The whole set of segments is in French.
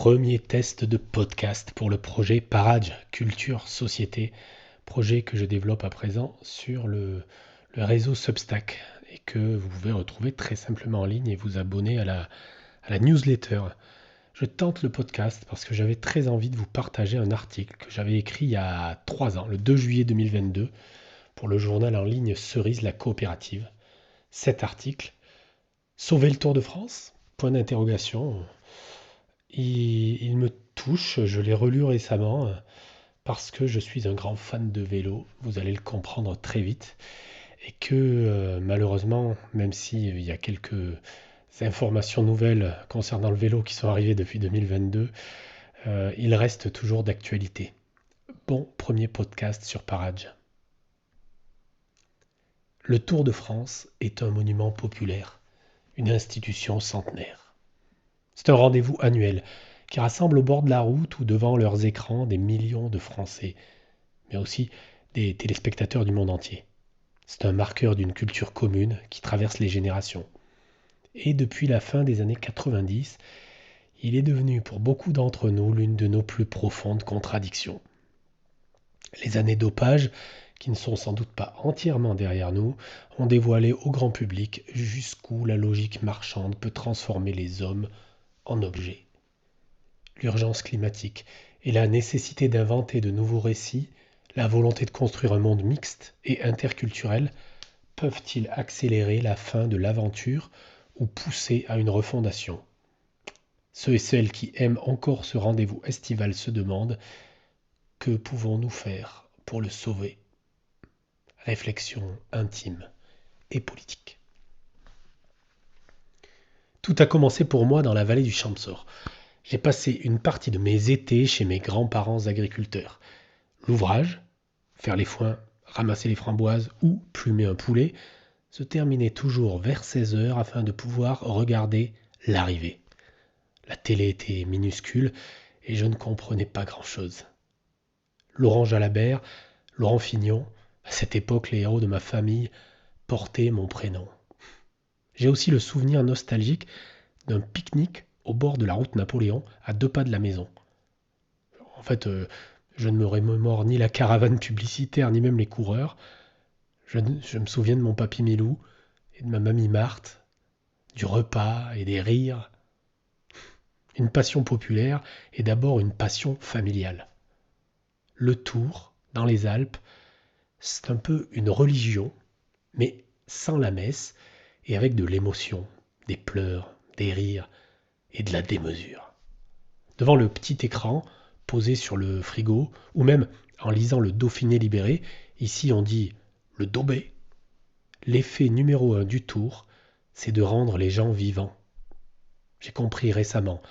Premier test de podcast pour le projet Parage Culture Société, projet que je développe à présent sur le réseau Substack et que vous pouvez retrouver très simplement en ligne et vous abonner à la newsletter. Je tente le podcast parce que j'avais très envie de vous partager un article que j'avais écrit il y a 3 ans, le 2 juillet 2022, pour le journal en ligne Cerise la coopérative. Cet article, Sauver le Tour de France? Point d'interrogation. Il me touche, je l'ai relu récemment parce que je suis un grand fan de vélo, vous allez le comprendre très vite, et que malheureusement, même s'il y a quelques informations nouvelles concernant le vélo qui sont arrivées depuis 2022, il reste toujours d'actualité. Bon premier podcast sur Parage. Le Tour de France est un monument populaire, une institution centenaire. C'est un rendez-vous annuel qui rassemble au bord de la route ou devant leurs écrans des millions de Français, mais aussi des téléspectateurs du monde entier. C'est un marqueur d'une culture commune qui traverse les générations. Et depuis la fin des années 90, il est devenu pour beaucoup d'entre nous l'une de nos plus profondes contradictions. Les années dopage, qui ne sont sans doute pas entièrement derrière nous, ont dévoilé au grand public jusqu'où la logique marchande peut transformer les hommes en objets. L'urgence climatique et la nécessité d'inventer de nouveaux récits, la volonté de construire un monde mixte et interculturel, peuvent-ils accélérer la fin de l'aventure ou pousser à une refondation? Ceux et celles qui aiment encore ce rendez-vous estival se demandent: que pouvons-nous faire pour le sauver? Réflexion intime et politique. Tout a commencé pour moi dans la vallée du Champsaur. J'ai passé une partie de mes étés chez mes grands-parents agriculteurs. L'ouvrage, faire les foins, ramasser les framboises ou plumer un poulet, se terminait toujours vers 16 heures afin de pouvoir regarder l'arrivée. La télé était minuscule et je ne comprenais pas grand-chose. Laurent Jalabert, Laurent Fignon, à cette époque les héros de ma famille, portaient mon prénom. J'ai aussi le souvenir nostalgique d'un pique-nique au bord de la route Napoléon, à 2 pas de la maison. En fait, je ne me remémore ni la caravane publicitaire, ni même les coureurs. Je me souviens de mon papy Milou et de ma mamie Marthe, du repas et des rires. Une passion populaire est d'abord une passion familiale. Le Tour, dans les Alpes, c'est un peu une religion, mais sans la messe et avec de l'émotion, des pleurs, des rires et de la démesure. Devant le petit écran posé sur le frigo, ou même en lisant le Dauphiné libéré, ici on dit le Daubé. L'effet numéro 1 du Tour, c'est de rendre les gens vivants. J'ai compris récemment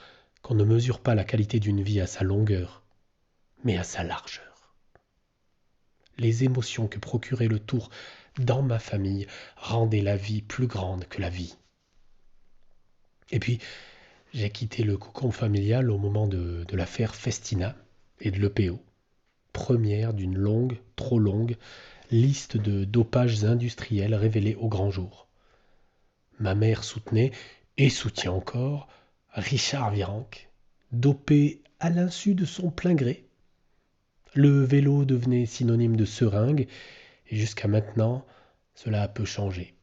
qu'on ne mesure pas la qualité d'une vie à sa longueur, mais à sa largeur. Les émotions que procurait le Tour dans ma famille rendaient la vie plus grande que la vie. Et puis, j'ai quitté le cocon familial au moment de l'affaire Festina et de l'EPO, première d'une longue, trop longue, liste de dopages industriels révélés au grand jour. Ma mère soutenait, et soutient encore, Richard Virenque, dopé à l'insu de son plein gré. Le vélo devenait synonyme de seringue, et jusqu'à maintenant, cela a peu changé.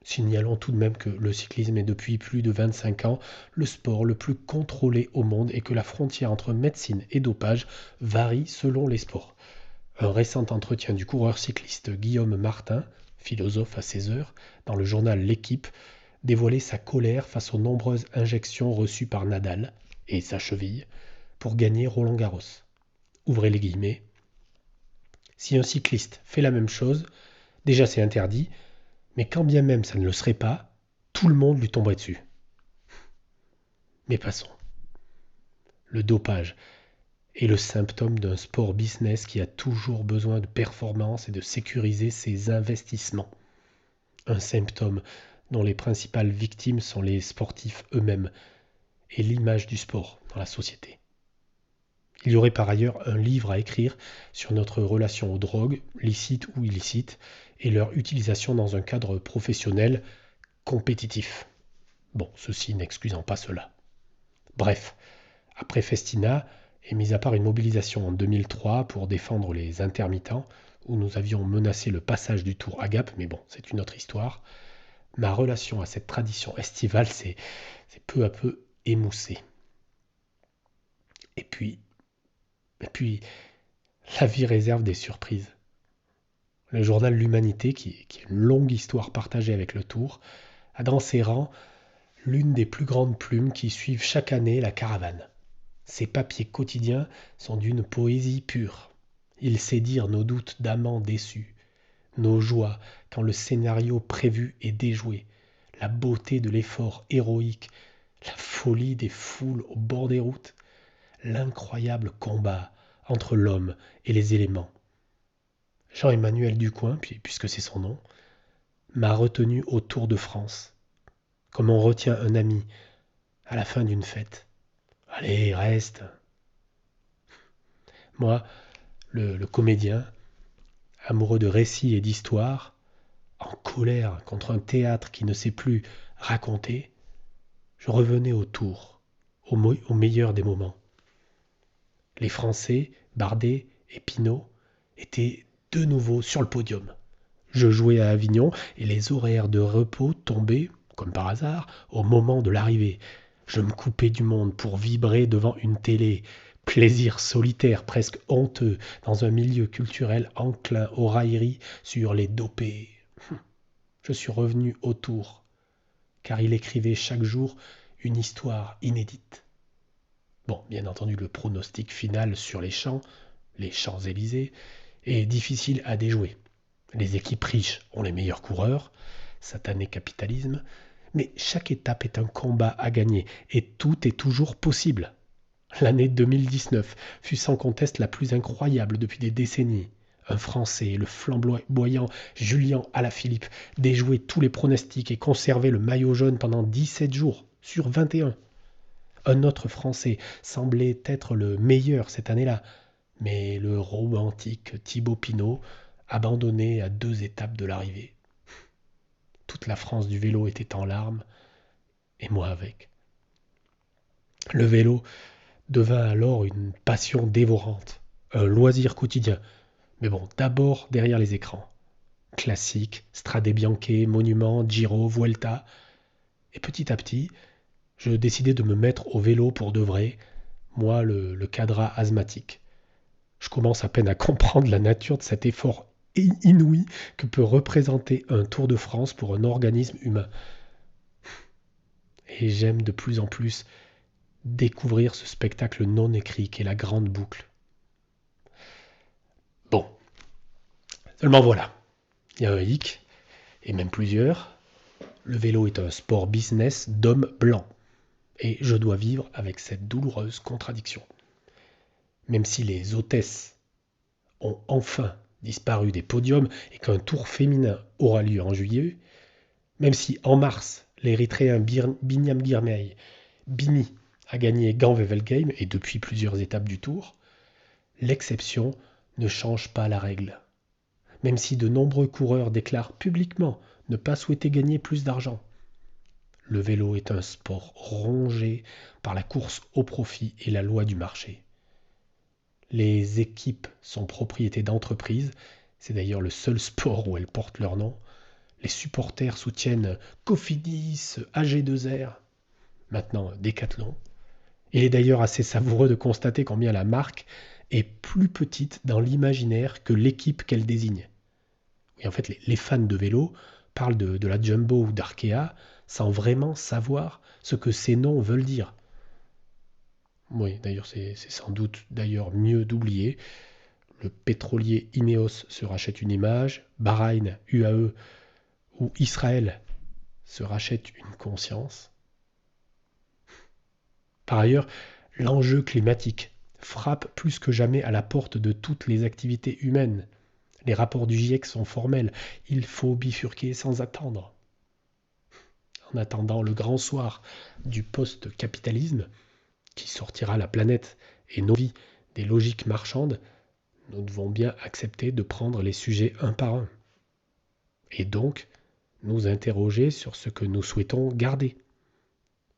Signalons tout de même que le cyclisme est depuis plus de 25 ans le sport le plus contrôlé au monde et que la frontière entre médecine et dopage varie selon les sports. Un récent entretien du coureur cycliste Guillaume Martin, philosophe à 16 heures, dans le journal L'Équipe, dévoilait sa colère face aux nombreuses injections reçues par Nadal et sa cheville pour gagner Roland-Garros. Ouvrez les guillemets. Si un cycliste fait la même chose, déjà c'est interdit, mais quand bien même ça ne le serait pas, tout le monde lui tomberait dessus. Mais passons. Le dopage est le symptôme d'un sport business qui a toujours besoin de performance et de sécuriser ses investissements. Un symptôme dont les principales victimes sont les sportifs eux-mêmes et l'image du sport dans la société. Il y aurait par ailleurs un livre à écrire sur notre relation aux drogues, licites ou illicites, et leur utilisation dans un cadre professionnel compétitif. Bon, ceci n'excusant pas cela. Bref, Après Festina, et mis à part une mobilisation en 2003 pour défendre les intermittents, où nous avions menacé le passage du Tour à Gap, mais bon, c'est une autre histoire, ma relation à cette tradition estivale s'est peu à peu émoussée. Et puis, et puis, la vie réserve des surprises. Le journal L'Humanité, qui est une longue histoire partagée avec le Tour, a dans ses rangs l'une des plus grandes plumes qui suivent chaque année la caravane. Ces papiers quotidiens sont d'une poésie pure. Il sait dire nos doutes d'amants déçus, nos joies quand le scénario prévu est déjoué, la beauté de l'effort héroïque, la folie des foules au bord des routes, l'incroyable combat entre l'homme et les éléments. Jean-Emmanuel Ducoing, puisque c'est son nom, m'a retenu au Tour de France, comme on retient un ami à la fin d'une fête. Allez, reste. Moi, le comédien, amoureux de récits et d'histoires, en colère contre un théâtre qui ne sait plus raconter, je revenais au Tour, au meilleur des moments. Les Français, Bardet et Pinault, étaient de nouveau sur le podium. Je jouais à Avignon et les horaires de repos tombaient, comme par hasard, au moment de l'arrivée. Je me coupais du monde pour vibrer devant une télé. Plaisir solitaire, presque honteux, dans un milieu culturel enclin aux railleries sur les dopés. Je suis revenu au Tour, car il écrivait chaque jour une histoire inédite. Bon, bien entendu, le pronostic final sur les Champs-Élysées, est difficile à déjouer. Les équipes riches ont les meilleurs coureurs, satané capitalisme, mais chaque étape est un combat à gagner et tout est toujours possible. L'année 2019 fut sans conteste la plus incroyable depuis des décennies. Un Français, le flamboyant Julien Alaphilippe, déjouait tous les pronostics et conservait le maillot jaune pendant 17 jours sur 21. Un autre Français semblait être le meilleur cette année-là, mais le romantique Thibaut Pinot abandonné à 2 étapes de l'arrivée. Toute la France du vélo était en larmes, et moi avec. Le vélo devint alors une passion dévorante, un loisir quotidien, mais bon, d'abord derrière les écrans. Classique, Strade Bianche, Monument, Giro, Vuelta. Et petit à petit, je décidai de me mettre au vélo pour de vrai, moi le cadra asthmatique. Je commence à peine à comprendre la nature de cet effort inouï que peut représenter un Tour de France pour un organisme humain. Et j'aime de plus en plus découvrir ce spectacle non écrit qu'est la grande boucle. Bon, seulement voilà, il y a un hic, et même plusieurs. Le vélo est un sport business d'hommes blancs, et je dois vivre avec cette douloureuse contradiction. Même si les hôtesses ont enfin disparu des podiums et qu'un tour féminin aura lieu en juillet, même si en mars, l'Érythréen Binyam Girmay, Bini, a gagné Gand-Wevelgem et depuis plusieurs étapes du tour, l'exception ne change pas la règle. Même si de nombreux coureurs déclarent publiquement ne pas souhaiter gagner plus d'argent. Le vélo est un sport rongé par la course au profit et la loi du marché. Les équipes sont propriétés d'entreprises, c'est d'ailleurs le seul sport où elles portent leur nom. Les supporters soutiennent Cofidis, AG2R, maintenant Decathlon. Il est d'ailleurs assez savoureux de constater combien la marque est plus petite dans l'imaginaire que l'équipe qu'elle désigne. Et en fait, les fans de vélo parlent de la Jumbo ou d'Arkea sans vraiment savoir ce que ces noms veulent dire. Oui, d'ailleurs, c'est sans doute d'ailleurs mieux d'oublier. Le pétrolier Ineos se rachète une image, Bahreïn, UAE ou Israël se rachète une conscience. Par ailleurs, l'enjeu climatique frappe plus que jamais à la porte de toutes les activités humaines. Les rapports du GIEC sont formels, il faut bifurquer sans attendre. En attendant le grand soir du post-capitalisme, qui sortira la planète et nos vies des logiques marchandes, nous devons bien accepter de prendre les sujets un par un. Et donc, nous interroger sur ce que nous souhaitons garder,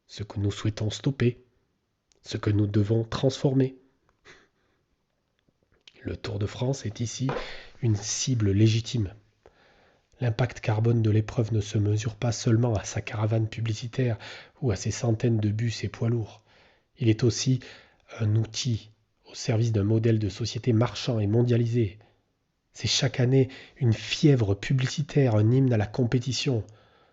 ce que nous souhaitons stopper, ce que nous devons transformer. Le Tour de France est ici une cible légitime. L'impact carbone de l'épreuve ne se mesure pas seulement à sa caravane publicitaire ou à ses centaines de bus et poids lourds. Il est aussi un outil au service d'un modèle de société marchand et mondialisé. C'est chaque année une fièvre publicitaire, un hymne à la compétition.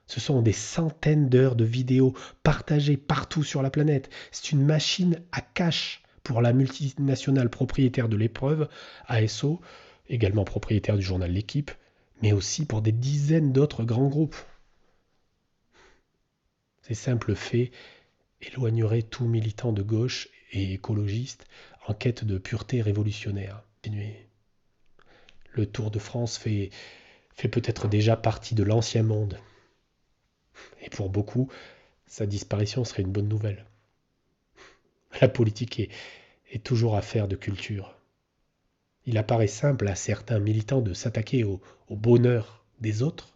Ce sont des centaines d'heures de vidéos partagées partout sur la planète. C'est une machine à cash pour la multinationale propriétaire de l'épreuve, ASO, également propriétaire du journal L'Équipe, mais aussi pour des dizaines d'autres grands groupes. Ces simples faits éloigneraient tout militant de gauche et écologiste en quête de pureté révolutionnaire. Le Tour de France fait peut-être déjà partie de l'ancien monde. Et pour beaucoup, sa disparition serait une bonne nouvelle. La politique est toujours affaire de culture. Il apparaît simple à certains militants de s'attaquer au bonheur des autres.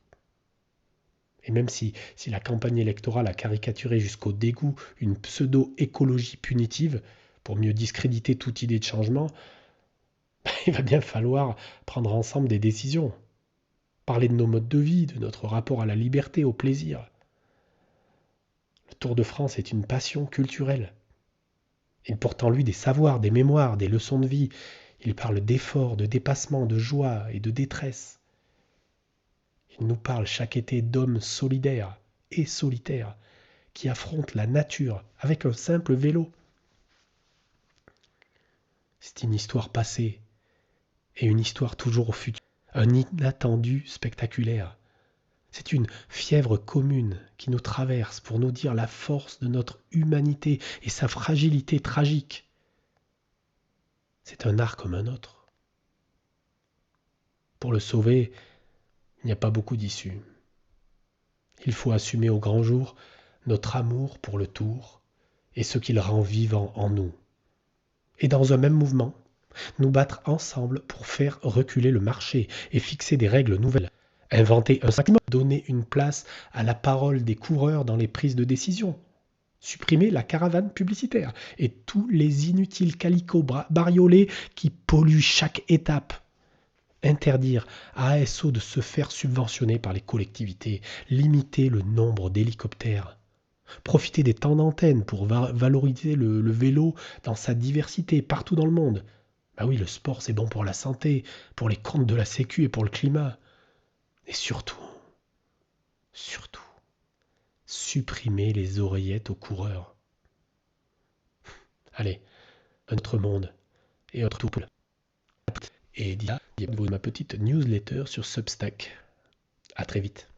Et même si la campagne électorale a caricaturé jusqu'au dégoût une pseudo-écologie punitive pour mieux discréditer toute idée de changement, il va bien falloir prendre ensemble des décisions. Parler de nos modes de vie, de notre rapport à la liberté, au plaisir. Le Tour de France est une passion culturelle. Il porte en lui des savoirs, des mémoires, des leçons de vie. Il parle d'efforts, de dépassement, de joie et de détresse. Il nous parle chaque été d'hommes solidaires et solitaires qui affrontent la nature avec un simple vélo. C'est une histoire passée et une histoire toujours au futur. Un inattendu spectaculaire. C'est une fièvre commune qui nous traverse pour nous dire la force de notre humanité et sa fragilité tragique. C'est un art comme un autre. Pour le sauver, il n'y a pas beaucoup d'issues. Il faut assumer au grand jour notre amour pour le Tour et ce qu'il rend vivant en nous. Et dans un même mouvement, nous battre ensemble pour faire reculer le marché et fixer des règles nouvelles. Inventer un sacrement, donner une place à la parole des coureurs dans les prises de décision. Supprimer la caravane publicitaire et tous les inutiles calicots bariolés qui polluent chaque étape. Interdire à ASO de se faire subventionner par les collectivités, limiter le nombre d'hélicoptères, profiter des temps d'antenne pour valoriser le vélo dans sa diversité partout dans le monde. Bah oui, le sport c'est bon pour la santé, pour les comptes de la Sécu et pour le climat. Et surtout, supprimer les oreillettes aux coureurs. Allez, un autre monde et autre couple. Et d'ici là, ma petite newsletter sur Substack. À très vite.